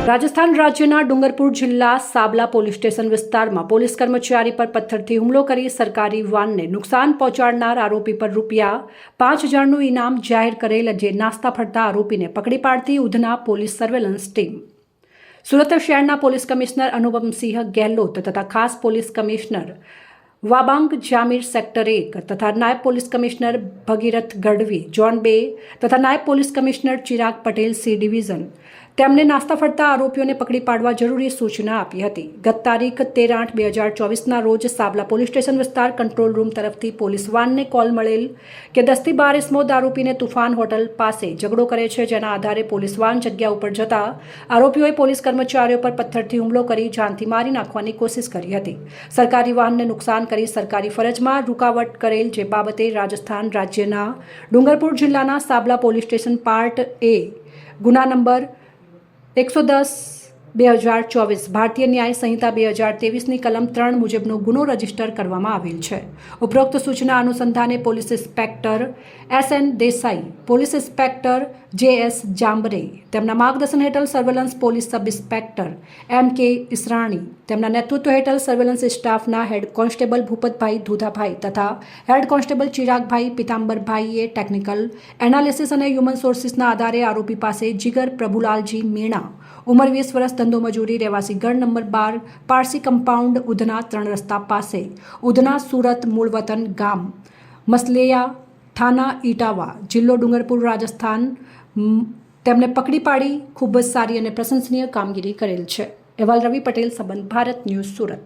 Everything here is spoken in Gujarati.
રાજસ્થાન રાજ્યના ડુંગરપુર જિલ્લા સાબલા પોલીસ સ્ટેશન વિસ્તારમાં પોલીસ કર્મચારી પર પથ્થરથી હુમલો કરી સરકારી વાનને નુકસાન પહોંચાડનાર આરોપી પર ₹5000નું ઇનામ જાહેર કરેલ જે નાસ્તા ફરતા આરોપીને પકડી પાડતી Udhna police surveillance team. Surat શહેરના પોલીસ કમિશનર અનુપમસિંહ ગેહલોત તથા ખાસ police commissioner Wabang Jamir sector 1 તથા નાયબ પોલીસ કમિશનર ભગીરથ ગઢવી ઝોન 2 તથા નાયબ police commissioner Chirag Patel C division તેમને નાસ્તા ફરતા આરોપીઓને પકડી પાડવા જરૂરી સૂચના આપી હતી. ગત તારીખ 13/8/2024ના રોજ સાબલા પોલીસ સ્ટેશન વિસ્તાર કંટ્રોલ રૂમ તરફથી પોલીસ વાનને કોલ મળેલ કે 10થી 12 ઇસમો દારૂપીને તુફાન હોટલ પાસે ઝઘડો કરે છે, જેના આધારે પોલીસ વાન જગ્યા ઉપર જતા આરોપીઓએ પોલીસ કર્મચારીઓ પર પથ્થરથી હુમલો કરી જાનથી મારી નાખવાની કોશિશ કરી હતી. સરકારી વાહનને નુકસાન કરી સરકારી ફરજમાં રૂકાવટ કરેલ જે બાબતે રાજસ્થાન રાજ્યના ડુંગરપુર જિલ્લાના સાબલા પોલીસ સ્ટેશન પાર્ટ A ગુના નંબર 110/2024 ભારતીય ન્યાય સંહિતા 2023ની કલમ 3 મુજબનો ગુનો રજીસ્ટર કરવામાં આવેલ છે. ઉપરોક્ત સૂચના અનુસંધાને police inspector SN Desai, police inspector JS જાંબરે તેમના માર્ગદર્શન હેઠળ surveillance police sub inspector MK ઇસરાણી તેમના નેતૃત્વ હેઠળ સર્વેલન્સ સ્ટાફના હેડ કોન્સ્ટેબલ ભૂપતભાઈ ધુધાભાઈ તથા હેડ કોન્સ્ટેબલ ચિરાગભાઈ પિતાંબરભાઈએ ટેકનિકલ એનાલિસિસ અને હ્યુમન સોર્સિસના આધારે આરોપી પાસે જીગર પ્રભુલાલજી મીણા ઉંમર 20 વર્ષ, ધંધો મજૂરી, રહેવાસી ગઢ નંબર 12 પારસી કમ્પાઉન્ડ ઉધના 3 રસ્તા પાસે ઉધના સુરત, મૂળ વતન ગામ મસલેયા, થાના ઇટાવા, જિલ્લો ડુંગરપુર, રાજસ્થાન તેમને પકડી પાડી ખૂબ જ સારી અને પ્રશંસનીય કામગીરી કરેલ છે. અહેવાલ રવિ પટેલ, સંબંધ ભારત ન્યૂઝ, સુરત.